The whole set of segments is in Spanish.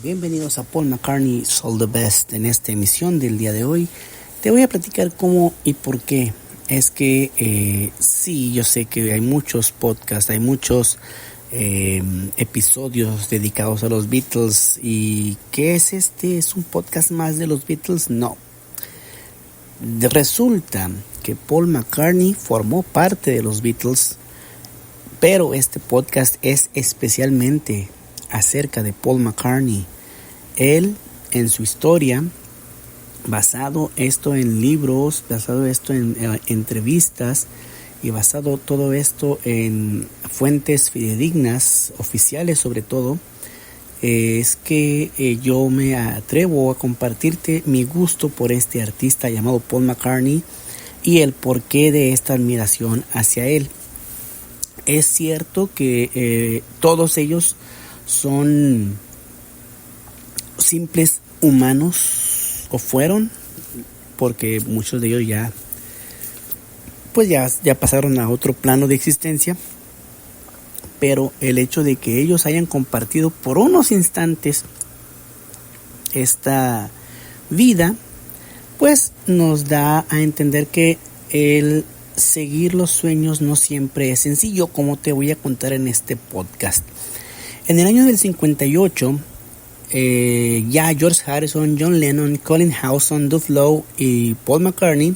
Bienvenidos a Paul McCartney's All the Best. En esta emisión del día de hoy te voy a platicar cómo y por qué. Es que sí, yo sé que hay muchos podcasts, hay muchos episodios dedicados a los Beatles. ¿Y qué es este? ¿Es un podcast más de los Beatles? No. Resulta que Paul McCartney formó parte de los Beatles, pero este podcast es especialmente acerca de Paul McCartney. Él, en su historia, basado esto en libros, basado esto en entrevistas y basado todo esto en fuentes fidedignas, oficiales sobre todo, es que yo me atrevo a compartirte mi gusto por este artista llamado Paul McCartney y el porqué de esta admiración hacia él. Es cierto que todos ellos son simples humanos, o fueron, porque muchos de ellos ya pasaron a otro plano de existencia, pero el hecho de que ellos hayan compartido por unos instantes esta vida, pues nos da a entender que el seguir los sueños no siempre es sencillo, como te voy a contar en este podcast. En el año del 58, ya George Harrison, John Lennon, Colin Hawson, Duff Lowe y Paul McCartney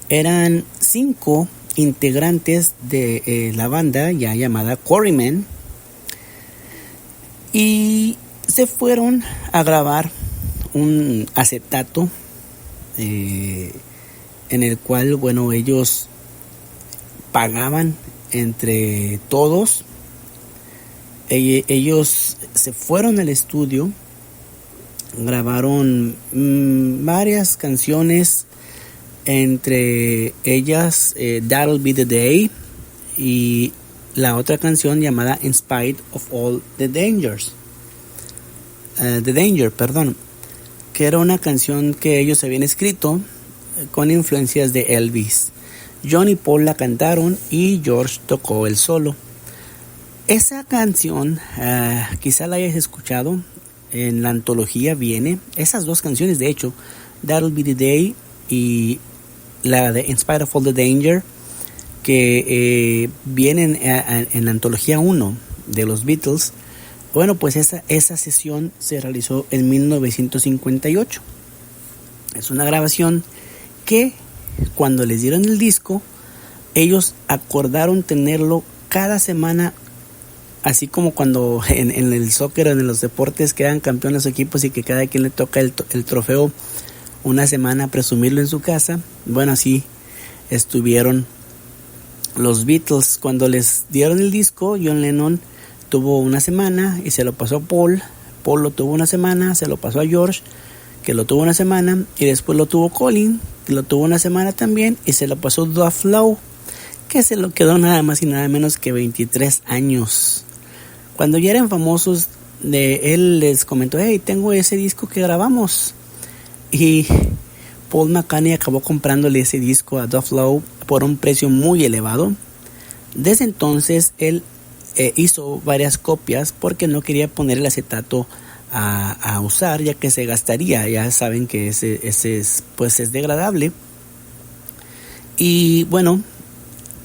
eran 5 integrantes de la banda ya llamada Quarrymen, y se fueron a grabar un acetato en el cual, ellos pagaban entre todos. Ellos se fueron al estudio, grabaron varias canciones, entre ellas That'll Be the Day y la otra canción llamada In Spite of All the Dangers. Que era una canción que ellos habían escrito con influencias de Elvis. John y Paul la cantaron y George tocó el solo. Esa canción quizá la hayas escuchado, en la antología viene, esas dos canciones de hecho, That'll Be the Day y la de In Spite of All the Danger, que vienen en la antología 1 de los Beatles. Pues esa sesión se realizó en 1958. Es una grabación que cuando les dieron el disco, ellos acordaron tenerlo cada semana, así como cuando en el soccer o en los deportes quedan campeones los equipos y que cada quien le toca el trofeo una semana presumirlo en su casa. Así estuvieron los Beatles. Cuando les dieron el disco, John Lennon tuvo una semana y se lo pasó a Paul. Paul lo tuvo una semana, se lo pasó a George, que lo tuvo una semana, y después lo tuvo Colin, que lo tuvo una semana también, y se lo pasó Duff Lowe, que se lo quedó nada más y nada menos que 23 años. Cuando ya eran famosos, él les comentó: hey, tengo ese disco que grabamos. Y Paul McCartney acabó comprándole ese disco a Duff Lowe por un precio muy elevado. Desde entonces él hizo varias copias porque no quería poner el acetato a usar, ya que se gastaría. Ya saben que ese es degradable. Y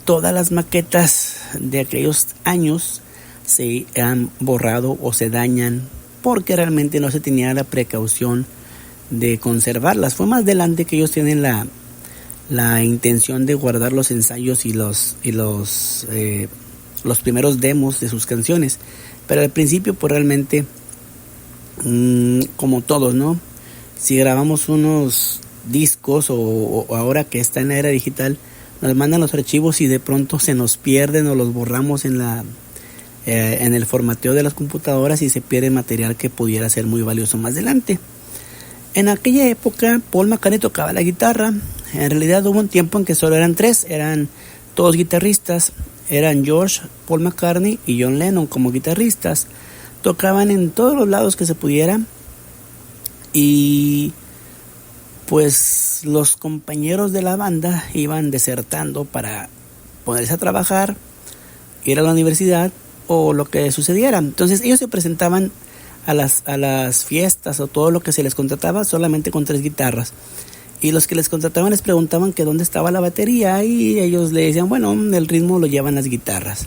todas las maquetas de aquellos años se han borrado o se dañan porque realmente no se tenía la precaución de conservarlas. Fue más adelante que ellos tienen la intención de guardar los ensayos y los primeros demos de sus canciones, pero al principio realmente como todos, ¿no? Si grabamos unos discos o ahora que está en la era digital, nos mandan los archivos y de pronto se nos pierden o los borramos en el formateo de las computadoras y se pierde material que pudiera ser muy valioso más adelante. En aquella época Paul McCartney tocaba la guitarra. En realidad hubo un tiempo en que solo eran 3, eran todos guitarristas, eran George, Paul McCartney y John Lennon como guitarristas. Tocaban en todos los lados que se pudiera, y pues los compañeros de la banda iban desertando para ponerse a trabajar, ir a la universidad o lo que sucediera. Entonces ellos se presentaban a las fiestas o todo lo que se les contrataba solamente con 3 guitarras. Y los que les contrataban les preguntaban que dónde estaba la batería y ellos le decían, bueno, el ritmo lo llevan las guitarras.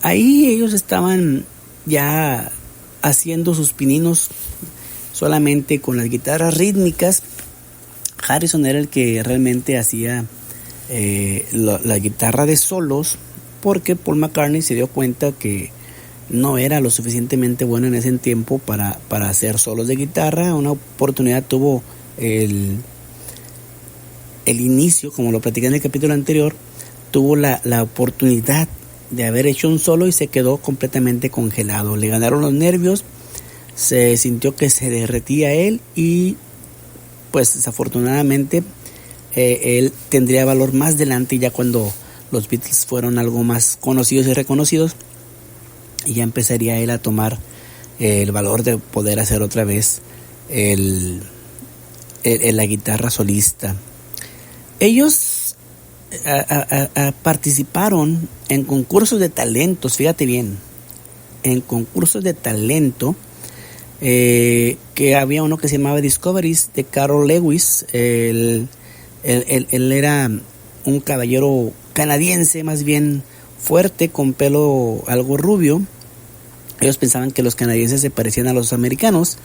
Ahí ellos estaban ya haciendo sus pininos solamente con las guitarras rítmicas. Harrison era el que realmente hacía la guitarra de solos, porque Paul McCartney se dio cuenta que no era lo suficientemente bueno en ese tiempo para hacer solos de guitarra. Una oportunidad tuvo el inicio, como lo platicé en el capítulo anterior, tuvo la oportunidad de haber hecho un solo y se quedó completamente congelado. Le ganaron los nervios, se sintió que se derretía él y pues desafortunadamente él tendría valor más adelante, ya cuando los Beatles fueron algo más conocidos y reconocidos, y ya empezaría él a tomar el valor de poder hacer otra vez la guitarra solista. Ellos participaron en concursos de talentos, fíjate bien, en concursos de talento, que había uno que se llamaba Discoveries de Carol Lewis. Él era un caballero canadiense, más bien fuerte, con pelo algo rubio. Ellos pensaban que los canadienses se parecían a los americanos,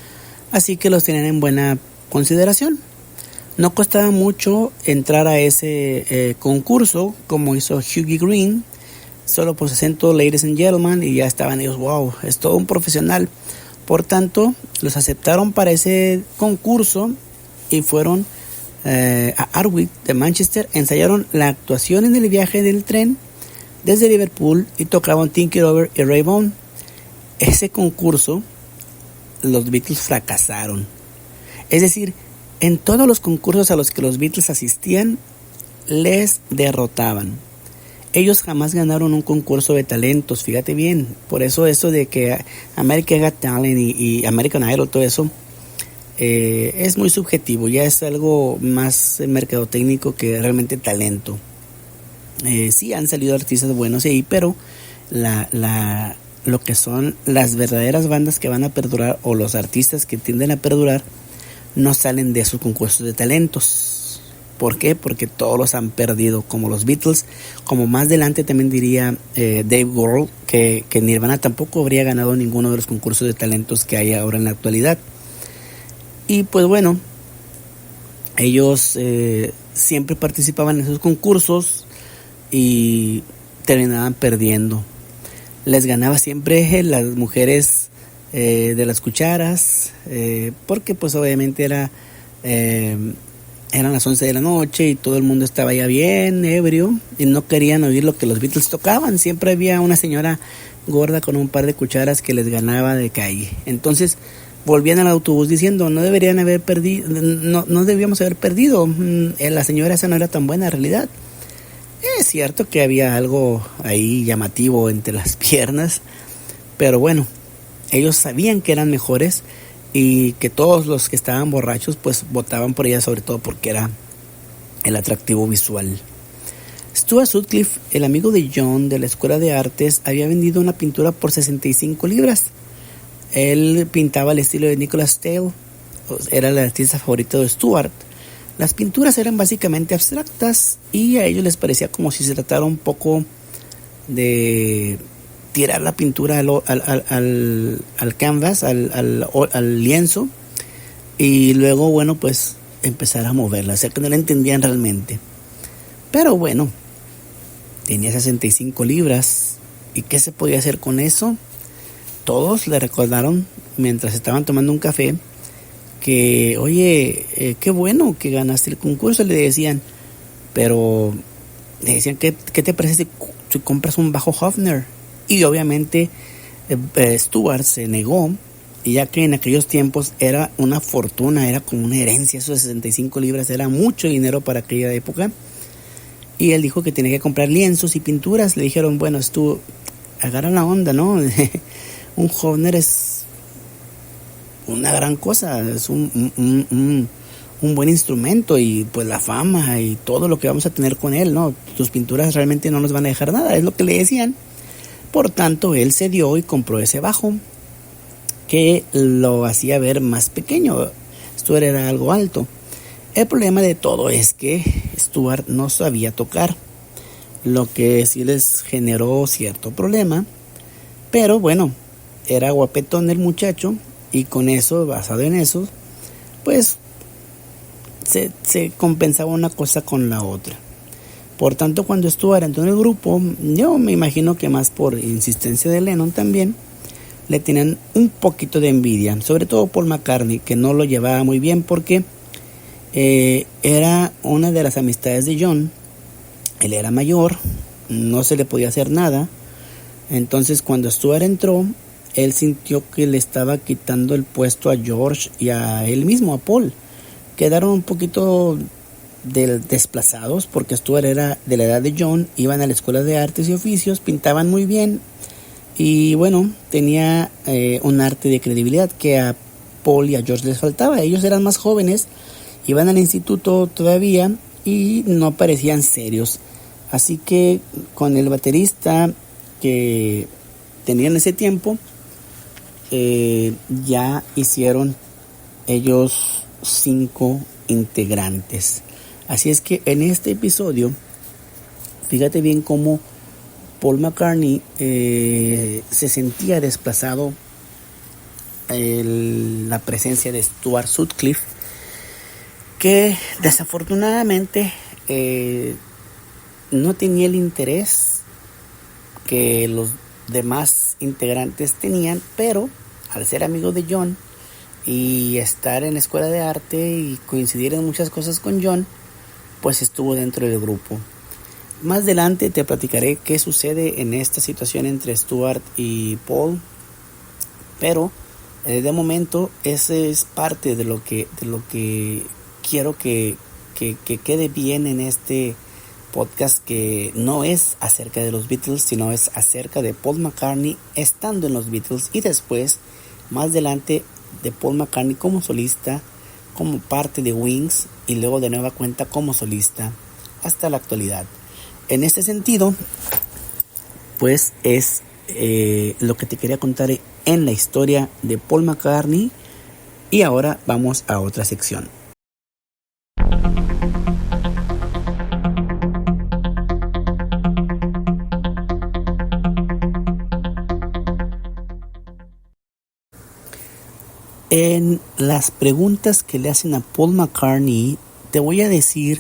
así que los tenían en buena consideración. No costaba mucho entrar a ese concurso, como hizo Hughie Green, solo por acento ladies and gentlemen, y ya estaban ellos, wow, es todo un profesional. Por tanto, los aceptaron para ese concurso y fueron a Ardwick de Manchester, ensayaron la actuación en el viaje del tren desde Liverpool y tocaban Think It Over y Raybone. Ese concurso los Beatles fracasaron. Es decir, en todos los concursos a los que los Beatles asistían, les derrotaban. Ellos jamás ganaron un concurso de talentos, fíjate bien. Por eso de que American Got Talent y American Idol, todo eso, es muy subjetivo. Ya es algo más mercadotécnico que realmente talento. Sí han salido artistas buenos ahí, pero lo que son las verdaderas bandas que van a perdurar, o los artistas que tienden a perdurar, no salen de esos concursos de talentos. ¿Por qué? Porque todos los han perdido, como los Beatles, como más adelante también diría Dave Grohl, que Nirvana tampoco habría ganado ninguno de los concursos de talentos que hay ahora en la actualidad. Y pues bueno, ellos siempre participaban en esos concursos y terminaban perdiendo. Les ganaba siempre las mujeres de las cucharas, porque pues obviamente eran las 11 de la noche y todo el mundo estaba ya bien ebrio y no querían oír lo que los Beatles tocaban. Siempre había una señora gorda con un par de cucharas que les ganaba de calle. Entonces volvían al autobús diciendo, no debíamos haber perdido, la señora esa no era tan buena en realidad. Es cierto que había algo ahí llamativo entre las piernas, pero bueno, ellos sabían que eran mejores y que todos los que estaban borrachos pues votaban por ella, sobre todo porque era el atractivo visual. Stuart Sutcliffe, el amigo de John de la Escuela de Artes, había vendido una pintura por 65 libras. Él pintaba al estilo de Nicholas Tale, era el artista favorito de Stuart. Las pinturas eran básicamente abstractas y a ellos les parecía como si se tratara un poco de tirar la pintura al canvas, al lienzo, y luego, bueno, pues empezar a moverla. O sea que no la entendían realmente. Pero bueno, tenía 65 libras. ¿Y qué se podía hacer con eso? Todos le recordaron, mientras estaban tomando un café, que, oye, qué bueno que ganaste el concurso, le decían. Pero le decían, ¿qué te parece si compras un bajo Hofner? Y obviamente Stuart se negó, y ya que en aquellos tiempos era una fortuna, era como una herencia, esos 65 libras era mucho dinero para aquella época. Y él dijo que tenía que comprar lienzos y pinturas. Le dijeron, bueno, tú agarra la onda, ¿no? Un Hofner es una gran cosa, es un buen instrumento, y pues la fama y todo lo que vamos a tener con él, ¿no? Tus pinturas realmente no nos van a dejar nada, es lo que le decían. Por tanto, él cedió y compró ese bajo, que lo hacía ver más pequeño. Stuart era algo alto. El problema de todo es que Stuart no sabía tocar, lo que sí les generó cierto problema. Pero bueno, era guapetón el muchacho, y con eso, basado en eso, pues se compensaba una cosa con la otra. Por tanto, cuando Stuart entró en el grupo, yo me imagino que más por insistencia de Lennon también, le tenían un poquito de envidia, sobre todo Paul McCartney, que no lo llevaba muy bien porque era una de las amistades de John. Él era mayor, no se le podía hacer nada. Entonces cuando Stuart entró, él sintió que le estaba quitando el puesto a George y a él mismo, a Paul. Quedaron un poquito desplazados porque Stuart era de la edad de John, iban a la escuela de artes y oficios, pintaban muy bien y bueno, tenía un arte de credibilidad que a Paul y a George les faltaba. Ellos eran más jóvenes, iban al instituto todavía y no parecían serios. Así que con el baterista que tenían ese tiempo, ya hicieron ellos 5 integrantes. Así es que en este episodio, fíjate bien cómo Paul McCartney se sentía desplazado la presencia de Stuart Sutcliffe, que desafortunadamente no tenía el interés que los demás integrantes tenían, pero al ser amigo de John y estar en la escuela de arte y coincidir en muchas cosas con John, pues estuvo dentro del grupo. Más adelante te platicaré qué sucede en esta situación entre Stuart y Paul, pero de momento ese es parte de lo que quiero que quede bien en este podcast, que no es acerca de los Beatles, sino es acerca de Paul McCartney estando en los Beatles y después, más adelante, de Paul McCartney como solista, como parte de Wings y luego de nueva cuenta como solista hasta la actualidad. En este sentido, pues es lo que te quería contar en la historia de Paul McCartney, y ahora vamos a otra sección. En las preguntas que le hacen a Paul McCartney, te voy a decir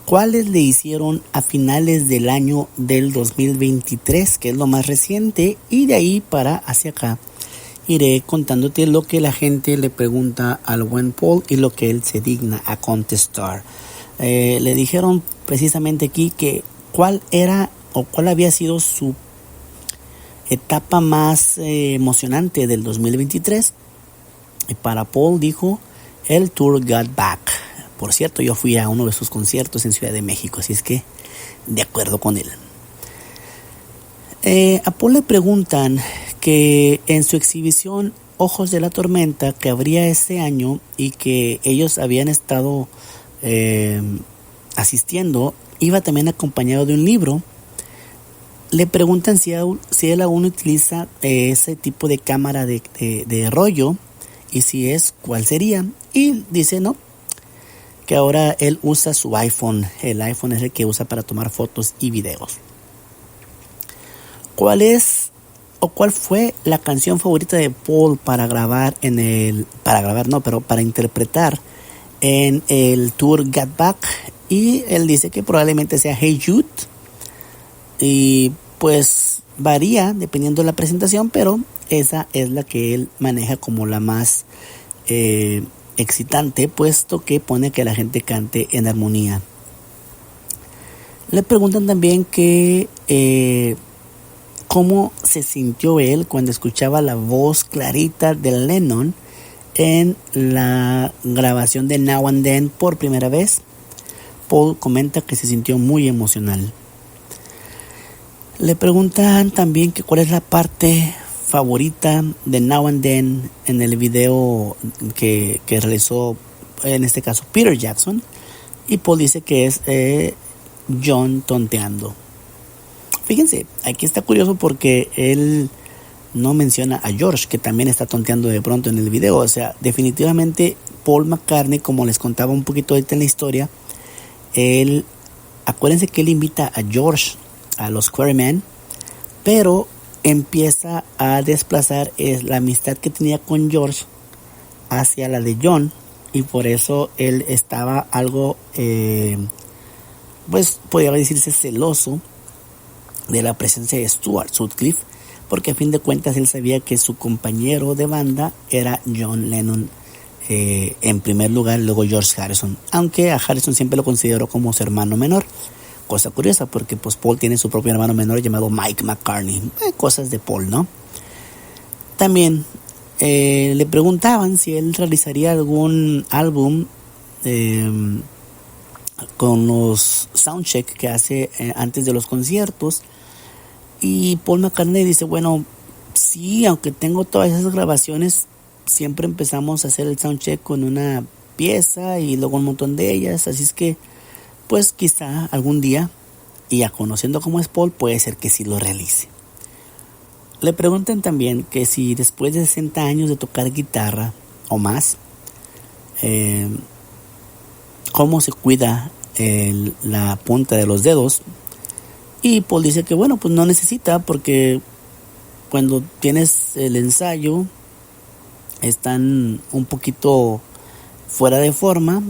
cuáles le hicieron a finales del año del 2023, que es lo más reciente, y de ahí para hacia acá iré contándote lo que la gente le pregunta al buen Paul y lo que él se digna a contestar. Le dijeron precisamente aquí que cuál era o cuál había sido su etapa más emocionante del 2023. Y para Paul dijo el Tour Got Back. Por cierto, yo fui a uno de sus conciertos en Ciudad de México, así es que de acuerdo con él. A Paul le preguntan que en su exhibición Ojos de la Tormenta, que habría ese año y que ellos habían estado asistiendo, iba también acompañado de un libro. Le preguntan si él aún utiliza ese tipo de cámara de rollo, y si es, ¿cuál sería? Y dice no, que ahora él usa su iPhone. El iPhone es el que usa para tomar fotos y videos. ¿Cuál fue la canción favorita de Paul para interpretar en el Tour Get Back? Y él dice que probablemente sea Hey Jude. Y pues varía dependiendo de la presentación, pero esa es la que él maneja como la más excitante, puesto que pone que la gente cante en armonía. Le preguntan también que cómo se sintió él cuando escuchaba la voz clarita de Lennon en la grabación de Now and Then por primera vez. Paul comenta que se sintió muy emocional. Le preguntan también que cuál es la parte favorita de Now and Then en el video que realizó, en este caso, Peter Jackson, y Paul dice que es John tonteando. Fíjense, aquí está curioso porque él no menciona a George, que también está tonteando de pronto en el video. O sea, definitivamente Paul McCartney, como les contaba un poquito ahorita en la historia, acuérdense que él invita a George a los Quarrymen, pero empieza a desplazar la amistad que tenía con George hacia la de John, y por eso él estaba algo, pues podría decirse celoso de la presencia de Stuart Sutcliffe, porque a fin de cuentas él sabía que su compañero de banda era John Lennon en primer lugar, luego George Harrison, aunque a Harrison siempre lo consideró como su hermano menor. Cosa curiosa, porque pues Paul tiene su propio hermano menor llamado Mike McCartney. Cosas de Paul, ¿no? También le preguntaban si él realizaría algún álbum con los soundcheck que hace antes de los conciertos. Y Paul McCartney dice, bueno, sí, aunque tengo todas esas grabaciones, siempre empezamos a hacer el soundcheck con una pieza y luego un montón de ellas, así es que pues quizá algún día, y ya conociendo cómo es Paul, puede ser que sí lo realice. Le preguntan también que si después de 60 años de tocar guitarra o más, cómo se cuida la punta de los dedos. Y Paul dice que bueno, pues no necesita, porque cuando tienes el ensayo están un poquito fuera de forma,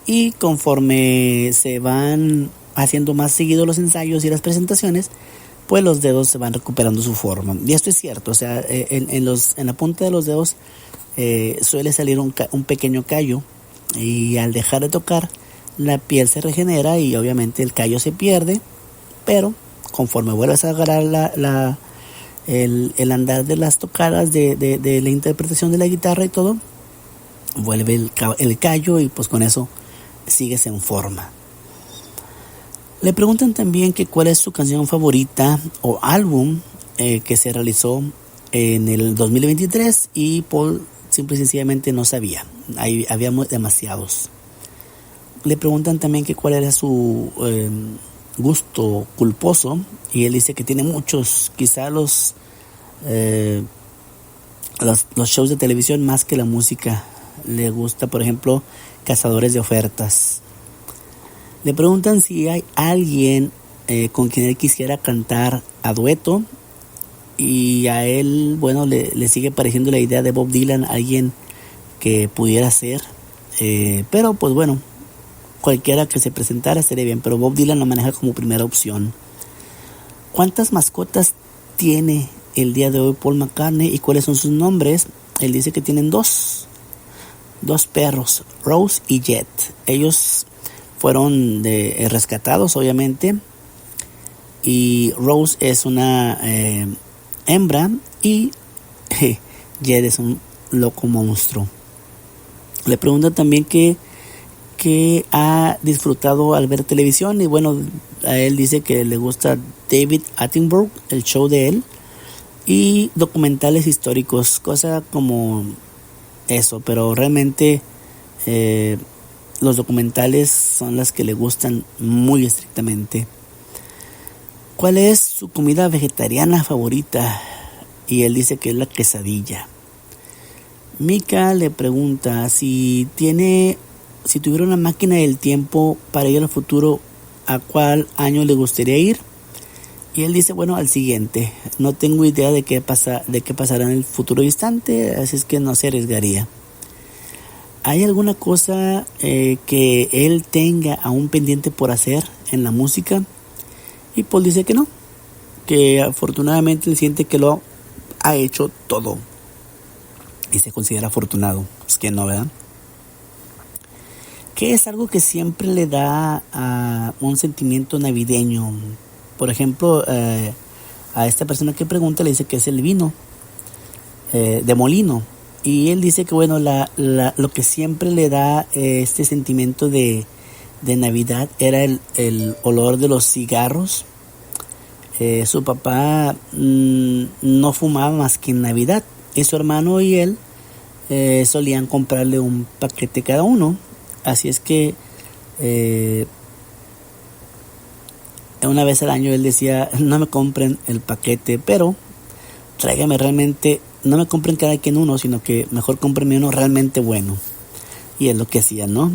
y conforme se van haciendo más seguido los ensayos y las presentaciones, pues los dedos se van recuperando su forma. Y esto es cierto, o sea, en la punta de los dedos suele salir un pequeño callo, y al dejar de tocar la piel se regenera y obviamente el callo se pierde, pero conforme vuelves a agarrar el andar de las tocadas de la interpretación de la guitarra y todo, vuelve el callo, y pues con eso sigues en forma. Le preguntan también que cuál es su canción favorita o álbum que se realizó en el 2023, y Paul simple y sencillamente no sabía. Ahí habíamos demasiados. Le preguntan también que cuál era su gusto culposo, y él dice que tiene muchos, quizá los shows de televisión más que la música. Le gusta, por ejemplo, Cazadores de Ofertas. Le preguntan si hay alguien con quien él quisiera cantar a dueto, y a él, bueno, le sigue pareciendo la idea de Bob Dylan, alguien que pudiera ser, pero pues bueno, cualquiera que se presentara sería bien, pero Bob Dylan lo maneja como primera opción. ¿Cuántas mascotas tiene el día de hoy Paul McCartney y cuáles son sus nombres? Él dice que tienen dos perros, Rose y Jet. Ellos fueron rescatados, obviamente, y Rose es una hembra, y Jet es un loco monstruo. Le preguntan también que ha disfrutado al ver televisión, y bueno, a él dice que le gusta David Attenborough, el show de él, y documentales históricos, cosa como eso, pero realmente los documentales son las que le gustan muy estrictamente. ¿Cuál es su comida vegetariana favorita? Y él dice que es la quesadilla. Mika le pregunta si tuviera una máquina del tiempo para ir al futuro, ¿a cuál año le gustaría ir? Y él dice, bueno, al siguiente. No tengo idea de qué pasará en el futuro distante, así es que no se arriesgaría. ¿Hay alguna cosa que él tenga aún pendiente por hacer en la música? Y Paul dice que no, que afortunadamente él siente que lo ha hecho todo y se considera afortunado. Pues que no, ¿verdad? ¿Qué es algo que siempre le da un sentimiento navideño? Por ejemplo, a esta persona que pregunta le dice que es el vino de molino. Y él dice que bueno, lo que siempre le da este sentimiento de Navidad era el olor de los cigarros. Su papá no fumaba más que en Navidad, y su hermano y él solían comprarle un paquete cada uno. Así es que una vez al año él decía, no me compren el paquete, pero tráigame realmente, no me compren cada quien uno, sino que mejor cómprenme uno realmente bueno. Y es lo que hacían, ¿no?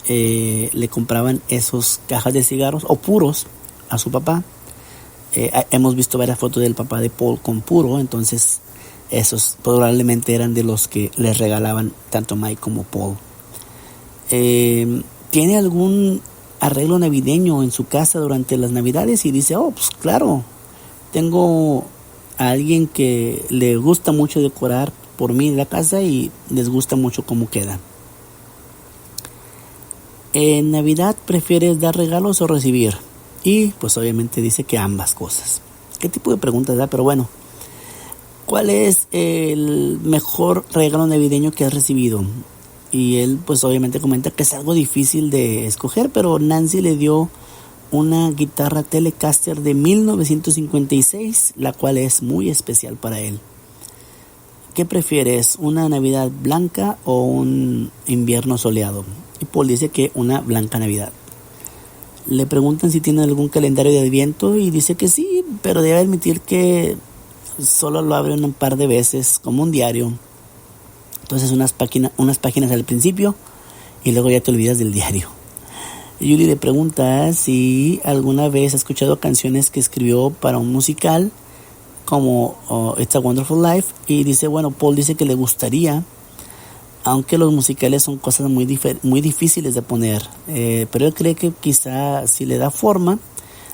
Le compraban esos cajas de cigarros o puros a su papá. Hemos visto varias fotos del papá de Paul con puro, entonces esos probablemente eran de los que les regalaban tanto Mike como Paul. ¿Tiene algún arreglo navideño en su casa durante las navidades? Y dice, pues claro, tengo a alguien que le gusta mucho decorar por mí la casa y les gusta mucho cómo queda. ¿En Navidad prefieres dar regalos o recibir? Y pues obviamente dice que ambas cosas. ¿Qué tipo de preguntas da? Pero bueno, ¿cuál es el mejor regalo navideño que has recibido? Y él pues obviamente comenta que es algo difícil de escoger, pero Nancy le dio una guitarra Telecaster de 1956, la cual es muy especial para él. ¿Qué prefieres, una Navidad blanca o un invierno soleado? Y Paul dice que una blanca Navidad. Le preguntan si tiene algún calendario de Adviento y dice que sí, pero debe admitir que solo lo abre un par de veces, como un diario. Entonces unas páginas al principio y luego ya te olvidas del diario. Julie le pregunta si alguna vez ha escuchado canciones que escribió para un musical como It's a Wonderful Life, y dice, bueno, Paul dice que le gustaría, aunque los musicales son cosas muy difíciles de poner, pero él cree que quizá si le da forma,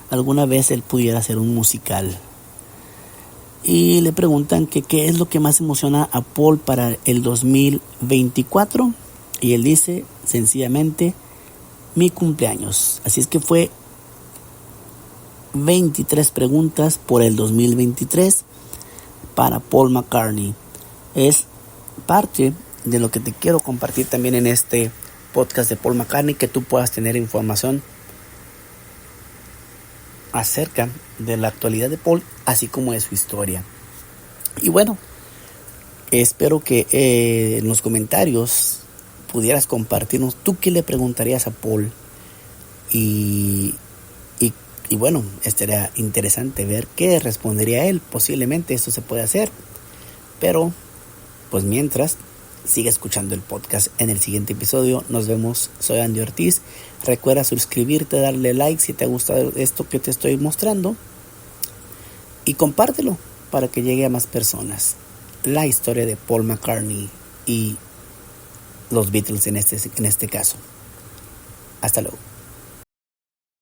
alguna vez él pudiera hacer un musical. Y le preguntan que qué es lo que más emociona a Paul para el 2024, y él dice sencillamente mi cumpleaños. Así es que fue 23 preguntas por el 2023 para Paul McCartney. Es parte de lo que te quiero compartir también en este podcast de Paul McCartney, que tú puedas tener información acerca de la actualidad de Paul, así como de su historia. Y bueno, espero que en los comentarios pudieras compartirnos tú qué le preguntarías a Paul, y bueno, estaría interesante ver qué respondería él. Posiblemente esto se puede hacer, pero pues mientras, sigue escuchando el podcast. En el siguiente episodio nos vemos. Soy Andy Ortiz. Recuerda suscribirte, darle like si te ha gustado esto que te estoy mostrando, y compártelo para que llegue a más personas la historia de Paul McCartney y los Beatles en este caso. Hasta luego.